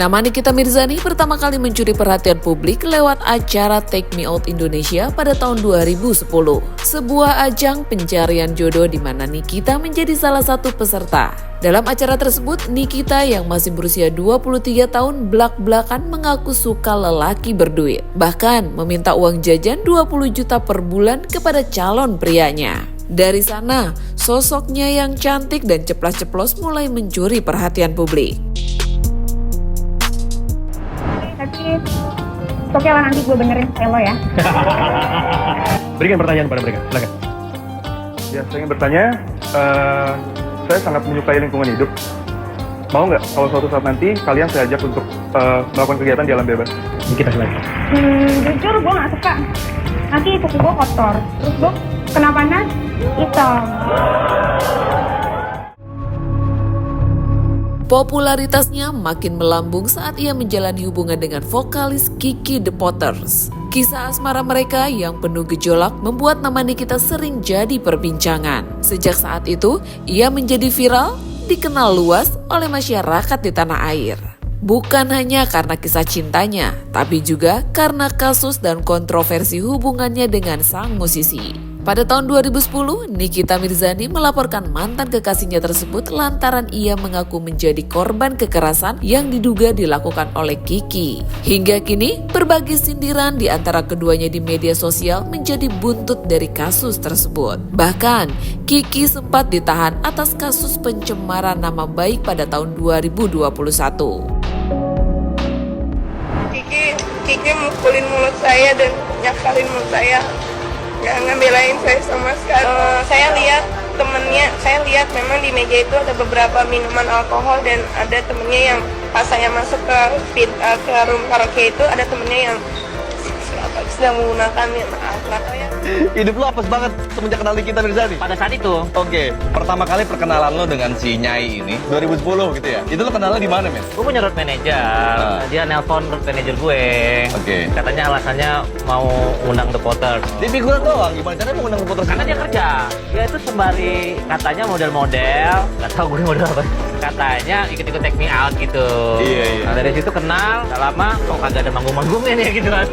Nama Nikita Mirzani pertama kali mencuri perhatian publik lewat acara Take Me Out Indonesia pada tahun 2010. Sebuah ajang pencarian jodoh di mana Nikita menjadi salah satu peserta. Dalam acara tersebut, Nikita yang masih berusia 23 tahun belak-belakan mengaku suka lelaki berduit. Bahkan meminta uang jajan 20 juta per bulan kepada calon prianya. Dari sana, sosoknya yang cantik dan ceplas-ceplos mulai mencuri perhatian publik. Tapi oke lah, nanti gue benerin style lo ya. Berikan pertanyaan pada mereka, silakan. Ya, saya ingin bertanya, saya sangat menyukai lingkungan hidup. Mau nggak kalau suatu saat nanti kalian saya ajak untuk melakukan kegiatan di alam bebas? Kita silakan. Jujur gue gak suka. Nanti kuku gue kotor. Terus gue kena panas, hitam. Popularitasnya makin melambung saat ia menjalani hubungan dengan vokalis Kiki The Potters. Kisah asmara mereka yang penuh gejolak membuat nama Nikita sering jadi perbincangan. Sejak saat itu, ia menjadi viral, dikenal luas oleh masyarakat di tanah air. Bukan hanya karena kisah cintanya, tapi juga karena kasus dan kontroversi hubungannya dengan sang musisi. Pada tahun 2010, Nikita Mirzani melaporkan mantan kekasihnya tersebut lantaran ia mengaku menjadi korban kekerasan yang diduga dilakukan oleh Kiki. Hingga kini, berbagai sindiran di antara keduanya di media sosial menjadi buntut dari kasus tersebut. Bahkan, Kiki sempat ditahan atas kasus pencemaran nama baik pada tahun 2021. Kiki mukulin mulut saya dan nyakalin mulut saya. Nggak ngebelain saya sama sekali. Saya lihat memang di meja itu ada beberapa minuman alkohol dan ada temennya yang pas saya masuk ke room karaoke itu ada temennya yang sedang menggunakan atau ya. Hidup lo apes banget semenjak kenal Nikita Mirzani? Pada saat itu. Oke, pertama kali perkenalan lo dengan si Nyai ini 2010 gitu ya? Itu lo kenalnya di mana, men? Gue punya road manager, dia nelpon road manager gue. Oke. Katanya alasannya mau undang The Potters. Di figuran doang, gimana caranya mau undang The Potters? Karena dia kerja. Dia itu sembari katanya model-model, nggak tahu gue model apa. Katanya ikut-ikut Take Me Out gitu. Iya. Nah dari situ kenal, gak lama kok kagak ada manggung-manggungnya nih gitu kan.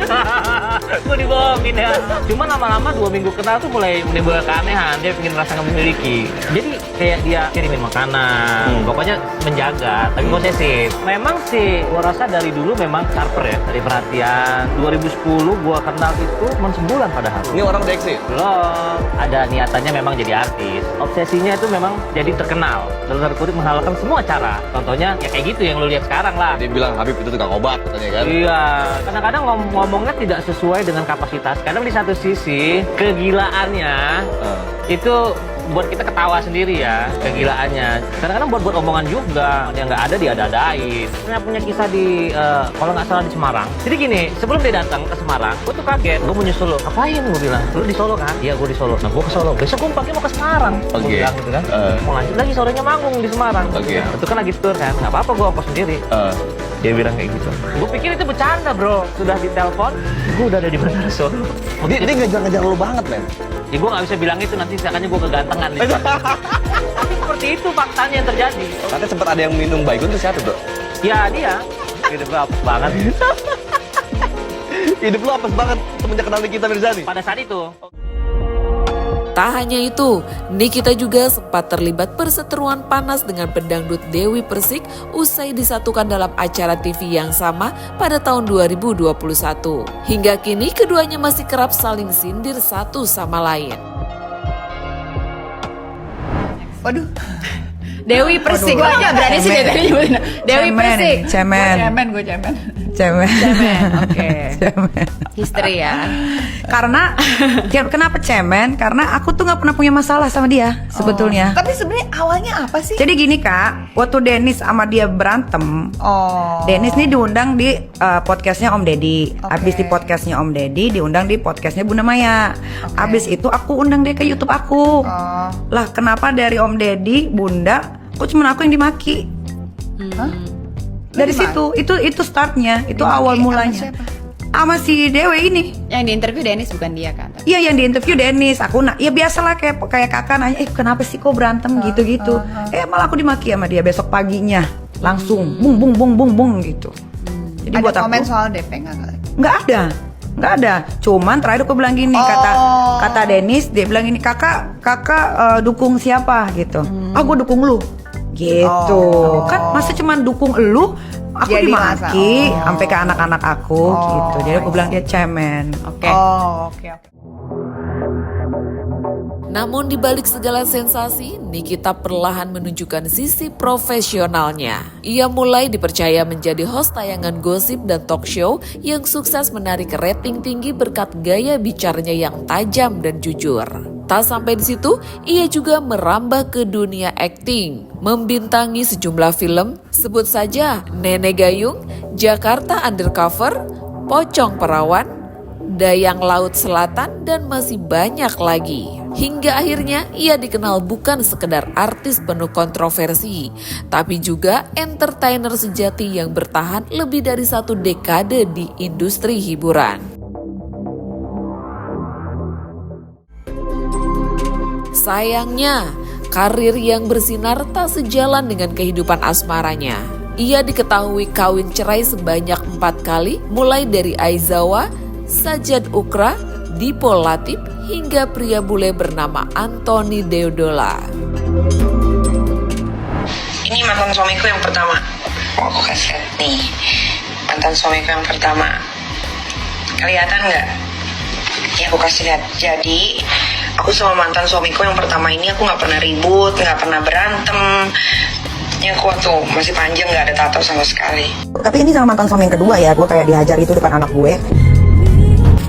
Gue dibohongin ya. Cuma lama-lama 2 minggu kenal tuh mulai menimbulkan keanehan. Dia pengen merasa memiliki. Jadi kayak dia kirimin makanan, pokoknya menjaga, tapi posesif. Memang sih, gue rasa dari dulu memang sharper ya, dari perhatian. 2010 gue kenal itu sebulan padahal. Ini orang deksi? Belum. Ada niatannya memang jadi artis. Obsesinya itu memang jadi terkenal. Dalam tanda kutip menghalalkan semua cara. Contohnya ya kayak gitu yang lu lihat sekarang lah. Dia bilang Habib itu tukang obat katanya kan? Iya. Kadang-kadang ngomongnya tidak sesuai dengan kapasitas. Kadang di satu sisi kegilaannya itu buat kita ketawa sendiri ya, kegilaannya. Kadang-kadang buat omongan juga, yang nggak ada diada-adain. Punya kisah di, kalau nggak salah di Semarang. Jadi gini, sebelum dia datang ke Semarang, gue tuh kaget. Gue mau nyusul lo, ngapain gue bilang? Lu di Solo kan? Iya, gue di Solo. Nah, gue ke Solo. Besok gue pakai mau ke Semarang. Gue bilang gitu kan. Mau lanjut lagi sorenya manggung di Semarang. Itu kan lagi tour kan, nggak apa-apa gue ongkos sendiri. Dia bilang kayak gitu. Gue pikir itu bercanda bro. Sudah ditelepon, gue udah ada di Bandara Solo. Dia ngejar-ngejar lo banget, men. Ya gue gak bisa bilang itu, nanti seakannya gue kegantengan nih. Tapi seperti itu faktanya yang terjadi. Katanya sempat ada yang minum baygon, itu siapa bro? Ya dia. Hidup gue apes banget. Hidup lo apes banget semenjak kenal Nikita Mirzani? Pada saat itu. Tak hanya itu, Nikita juga sempat terlibat perseteruan panas dengan pedangdut Dewi Persik usai disatukan dalam acara TV yang sama pada tahun 2021. Hingga kini keduanya masih kerap saling sindir satu sama lain. Waduh. Dewi Persik. Gue aja berani sih dari nyebutin. Dewi Persik. Gue cemen. Oke. History ya. Karena kenapa cemen? Karena aku tuh nggak pernah punya masalah sama dia sebetulnya. Tapi sebenarnya awalnya apa sih? Jadi gini kak, waktu Dennis sama dia berantem, Dennis nih diundang di podcastnya Om Deddy. Abis di podcastnya Om Deddy, diundang di podcastnya Bunda Maya. Abis itu aku undang dia ke YouTube aku. Lah kenapa dari Om Deddy, Bunda, kok cuma aku yang dimaki? Dari situ, itu startnya, itu awal mulanya. Sama si Dewi ini. Yang di interview Dennis bukan dia kan? Iya, yang di interview Dennis. Aku ya biasalah kayak kakak nanya, kenapa sih kok berantem gitu-gitu. Malah aku dimaki sama dia besok paginya. langsung bung gitu. Jadi Ada buat komen aku soal DP nggak? nggak ada. Cuman terakhir aku bilang gini, kata Dennis, dia bilang gini, kakak dukung siapa gitu. Gue dukung lu gitu. Kan masa cuman dukung lu, aku Jadi dimaki masa, sampai ke anak-anak aku gitu. Jadi aku bilang dia cemen. Oke. Oke. Namun di balik segala sensasi, Nikita perlahan menunjukkan sisi profesionalnya. Ia mulai dipercaya menjadi host tayangan gosip dan talk show yang sukses menarik rating tinggi berkat gaya bicaranya yang tajam dan jujur. Tak sampai di situ, ia juga merambah ke dunia akting, membintangi sejumlah film, sebut saja Nenek Gayung, Jakarta Undercover, Pocong Perawan, Dayang Laut Selatan, dan masih banyak lagi. Hingga akhirnya ia dikenal bukan sekedar artis penuh kontroversi, tapi juga entertainer sejati yang bertahan lebih dari 1 dekade di industri hiburan. Sayangnya, karir yang bersinar tak sejalan dengan kehidupan asmaranya. Ia diketahui kawin cerai sebanyak 4 kali, mulai dari Aizawa, Sajad Ukra, Dipo Latif, hingga pria bule bernama Anthony Deodola. Ini mantan suamiku yang pertama. Aku kasih lihat nih, mantan suamiku yang pertama. Kelihatan nggak? Ya aku kasih lihat. Jadi aku sama mantan suamiku yang pertama ini aku nggak pernah ribut, nggak pernah berantem. Ya aku waktu masih panjang nggak ada tato sama sekali. Tapi ini sama mantan suami yang kedua ya, gue kayak dihajar itu depan anak gue.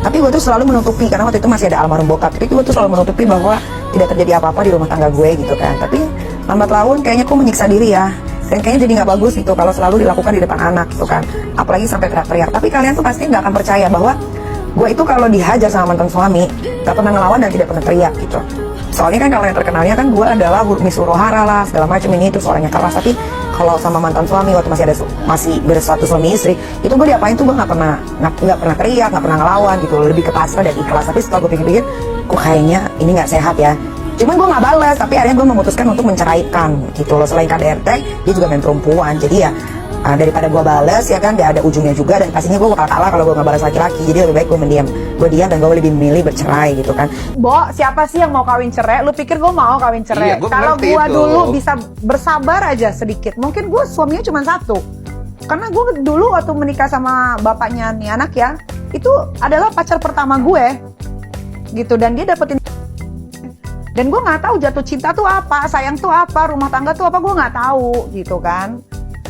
Tapi gue tuh selalu menutupi, karena waktu itu masih ada almarhum bokap. Tapi gue tuh selalu menutupi bahwa tidak terjadi apa-apa di rumah tangga gue gitu kan. Tapi lambat laun kayaknya gue menyiksa diri ya. Dan kayaknya jadi gak bagus gitu kalau selalu dilakukan di depan anak gitu kan. Apalagi sampai teriak-teriak. Tapi kalian tuh pasti gak akan percaya bahwa gue itu kalau dihajar sama mantan suami gak pernah ngelawan dan tidak pernah teriak gitu. Soalnya kan kalau yang terkenalnya kan gue adalah Miss Huru-hara lah, segala macam ini itu suaranya keras. Tapi kalau sama mantan suami waktu masih bersatu suami istri, itu gue diapain tuh gue nggak pernah teriak, nggak pernah ngelawan gitu, lebih ke pasrah dan ikhlas. Tapi setelah gue pikir-pikir, kok kayaknya ini nggak sehat ya. Cuman gue nggak balas, tapi akhirnya gue memutuskan untuk menceraikan gitu loh. Selain KDRT, dia juga main perempuan, jadi ya daripada gue balas ya kan, dia ada ujungnya juga dan pastinya gue bakal kalah kalau gue nggak balas laki-laki. Jadi lebih baik gue diam dan gue lebih memilih bercerai gitu kan. Bo, siapa sih yang mau kawin cerai? Lu pikir gue mau kawin cerai? Iya, kalau gue dulu bisa bersabar aja sedikit, mungkin gue suaminya cuma 1. Karena gue dulu waktu menikah sama bapaknya nih anak ya, itu adalah pacar pertama gue, gitu. Dan dia dapetin, dan gue nggak tahu jatuh cinta tuh apa, sayang tuh apa, rumah tangga tuh apa, gue nggak tahu, gitu kan.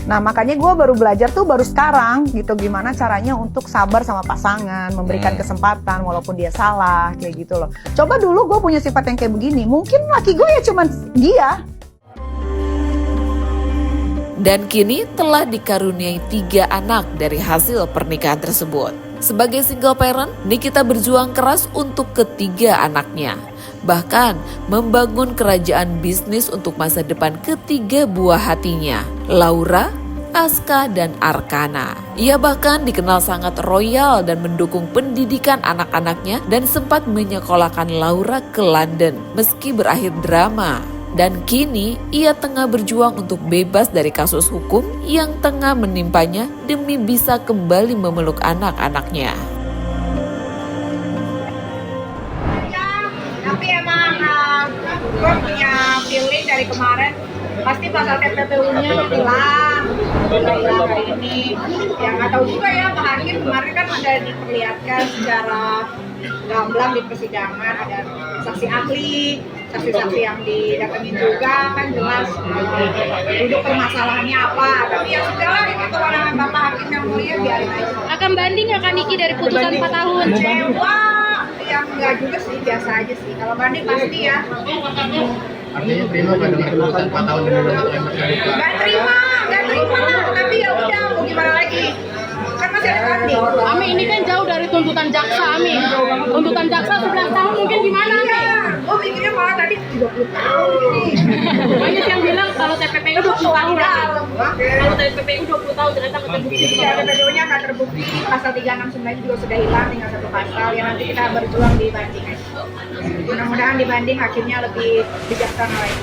Nah makanya gue baru belajar tuh baru sekarang gitu, gimana caranya untuk sabar sama pasangan, memberikan kesempatan walaupun dia salah kayak gitu loh. Coba dulu gue punya sifat yang kayak begini, mungkin laki gue ya cuman dia. Dan kini telah dikaruniai 3 anak dari hasil pernikahan tersebut. Sebagai single parent, Nikita berjuang keras untuk ketiga anaknya. Bahkan membangun kerajaan bisnis untuk masa depan ketiga buah hatinya, Laura, Aska, dan Arkana. Ia bahkan dikenal sangat royal dan mendukung pendidikan anak-anaknya dan sempat menyekolahkan Laura ke London meski berakhir drama. Dan kini ia tengah berjuang untuk bebas dari kasus hukum yang tengah menimpanya demi bisa kembali memeluk anak-anaknya. Tapi emang gue punya feeling dari kemarin pasti pasal TPPU-nya hilang hari ini. Ya nggak tahu juga ya, Pak Hakim kemarin kan ada diperlihatkan secara gamblang di persidangan, ada saksi ahli, saksi-saksi yang didatengin juga kan jelas duduk permasalahannya apa. Tapi ya sudahlah, itu kewenangan Bapak Hakim yang mulia, biarin aja. Akan banding nggak kan Niki dari putusan 4 tahun? Kecewa, yang enggak juga sih, biasa aja sih. Kalau banding pasti ya. Artinya terima kan dengan putusan 4 tahun dari Gak terima, tapi ya udah, mau gimana lagi? Kan masih ada banding. Ami, ini kan jauh dari tuntutan jaksa, Ami. Tuntutan jaksa 11 tahun mungkin gimana, Ami? Gue mikirnya malah tadi 20 tahun ini. Banyak yang bilang kalau TPPU 20 tahun. Kalau TPPU 20 tahun ternyata nggak terbukti. Iya, TPPU-nya nggak terbukti. Pasal 369 juga sudah hilang, tinggal 1 pasal. Ya nanti kita berjuang di banding aja. Mudah-mudahan di banding hakimnya lebih bijaksana lagi.